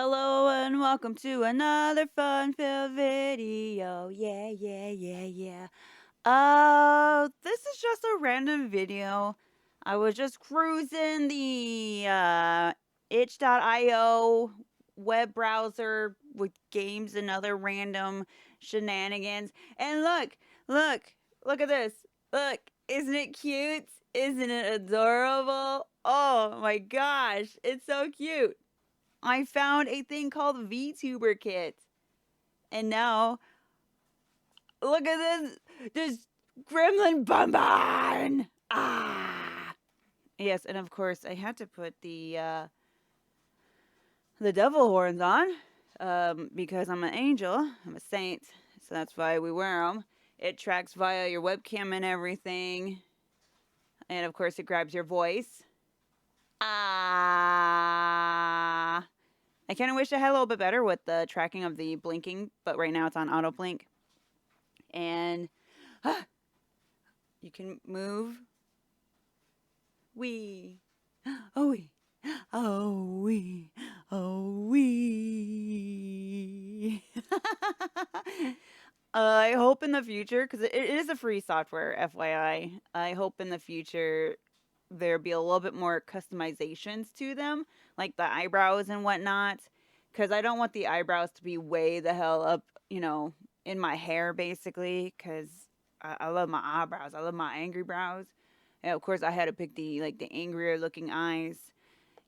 Hello and welcome to another fun-filled video. Yeah, yeah, yeah, yeah. This is just a random video. I was just cruising the itch.io web browser with games and other random shenanigans. And look at this. Look, isn't it cute? Isn't it adorable? Oh my gosh, it's so cute. I found a thing called VTuber kit. And now, look at this gremlin bonbon. Ah. Yes, and of course I had to put the devil horns on because I'm an angel. I'm a saint. So that's why we wear them. It tracks via your webcam and everything. And of course it grabs your voice. Ah. I kind of wish I had a little bit better with the tracking of the blinking, but right now it's on auto blink. And you can move. Wee. Oh, wee. Oh, wee. Oh, wee. I hope in the future, because it is a free software, FYI. I hope in the future there be a little bit more customizations to them, like the eyebrows and whatnot. Because I don't want the eyebrows to be way the hell up, in my hair, basically. Because I love my eyebrows. I love my angry brows. And of course, I had to pick the angrier looking eyes.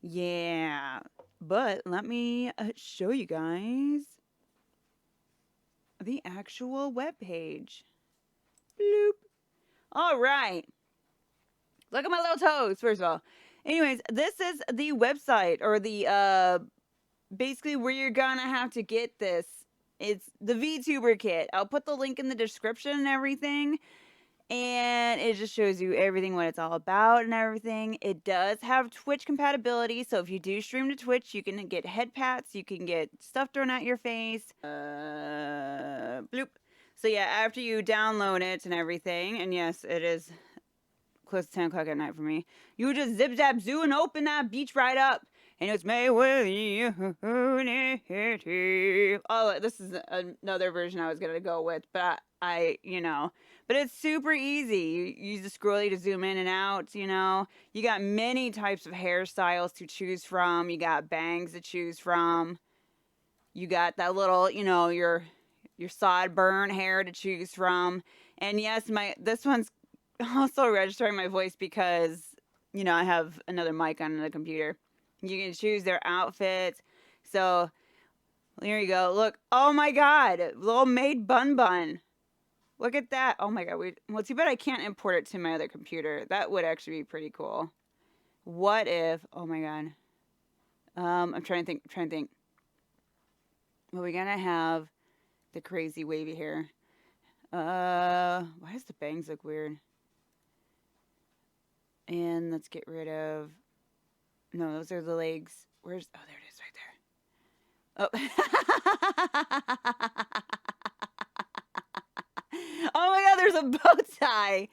Yeah. But let me show you guys the actual web page. Bloop. All right. Look at my little toes, first of all. Anyways, this is the website or the basically where you're gonna have to get this. It's the VTuber kit. I'll put the link in the description and everything. And it just shows you everything, what it's all about and everything. It does have Twitch compatibility, so if you do stream to Twitch, you can get head pats, you can get stuff thrown at your face. Bloop. So yeah, after you download it and everything, and yes, it is close to 10 o'clock at night for me, you just zip zap zoo and open that beach right up. And it's May with you. Oh, this is another version I was gonna go with, but but it's super easy. You use the scrolly to zoom in and out, You got many types of hairstyles to choose from. You got bangs to choose from. You got that little, your sod burn hair to choose from. And yes, this one's also registering my voice because, I have another mic on the computer. You can choose their outfits. So, here you go. Look. Oh my god. Little maid bun bun. Look at that. Oh my god. Well, too bad I can't import it to my other computer. That would actually be pretty cool. What if... Oh my god. I'm trying to think. Well, we're gonna have the crazy wavy hair. Why does the bangs look weird? And let's get rid of... No, those are the legs. Where's... Oh, there it is right there. Oh. Oh my god, there's a bow tie.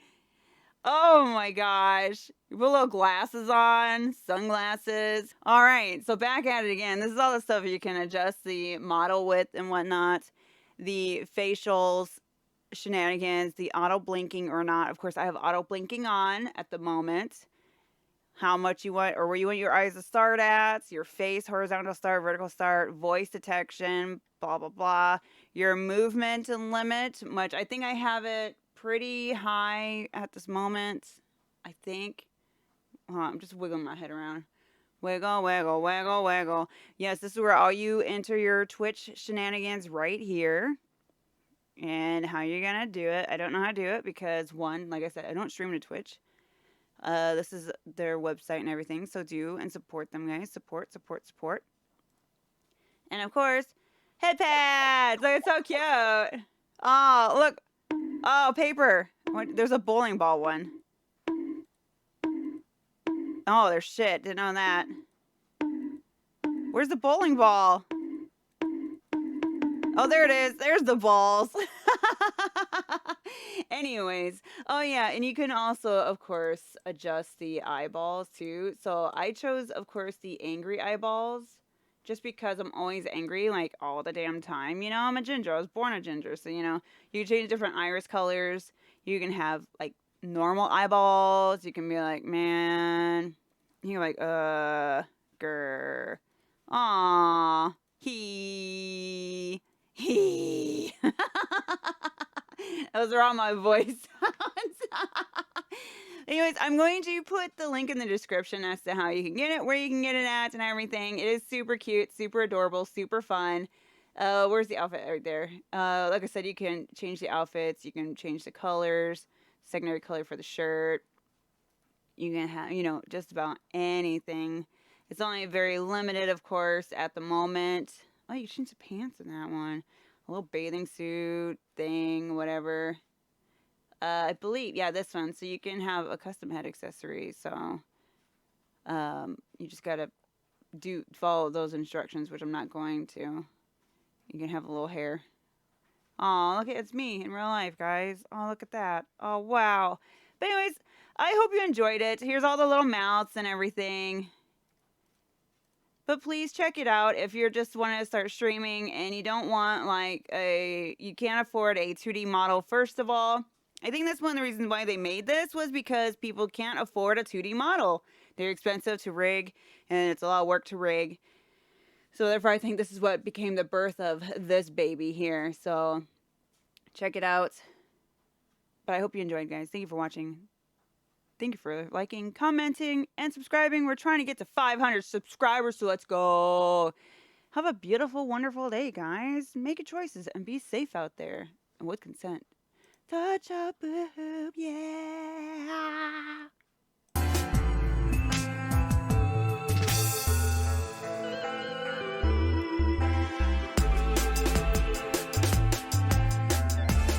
Oh my gosh. You put little glasses on, sunglasses. All right, so back at it again. This is all the stuff you can adjust the model width and whatnot. The facials, shenanigans, the auto blinking or not. Of course, I have auto blinking on at the moment. How much you want or where you want your eyes to start at, your face, horizontal start, vertical start, voice detection, blah, blah, blah. Your movement and limit, which I think I have it pretty high at this moment. I think. I'm just wiggling my head around. Wiggle, wiggle, wiggle, wiggle. Yes, this is where all you enter your Twitch shenanigans right here. And how you're going to do it. I don't know how to do it because, one, like I said, I don't stream to Twitch. This is their website and everything, so do and support them, guys. Support. And of course, head pads. Look, it's so cute. Oh, look. Oh, paper. There's a bowling ball one. Oh, there's shit. Didn't know that. Where's the bowling ball? Oh, there it is. There's the balls. Anyways, oh yeah, and you can also, of course, adjust the eyeballs too. So I chose, of course, the angry eyeballs just because I'm always angry like all the damn time. You know, I'm a ginger. I was born a ginger. So, you know, you can change different iris colors. You can have like normal eyeballs. You can be like, man. You're like, grr. Aw. He. Those are all my voice sounds. Anyways, I'm going to put the link in the description as to how you can get it, where you can get it at, and everything. It is super cute, super adorable, super fun. Where's the outfit right there? Like I said, you can change the outfits, you can change the colors, secondary color for the shirt. You can have, you know, just about anything. It's only very limited, of course, at the moment. Oh, you can change the pants in that one. A little bathing suit thing, whatever. I believe, yeah, this one. So you can have a custom head accessory. So you just gotta follow those instructions, which I'm not going to. You can have a little hair. Oh, look, it's me in real life, guys. Oh, look at that. Oh, wow. But anyways, I hope you enjoyed it. Here's all the little mouths and everything. But please check it out if you're just wanting to start streaming and you don't want like you can't afford a 2D model. First of all, I think that's one of the reasons why they made this was because people can't afford a 2D model. They're expensive to rig and it's a lot of work to rig. So therefore I think this is what became the birth of this baby here. So check it out. But I hope you enjoyed, guys. Thank you for watching. Thank you for liking, commenting, and subscribing. We're trying to get to 500 subscribers, so let's go. Have a beautiful, wonderful day, guys. Make your choices and be safe out there. And with consent. Touch a boob, yeah.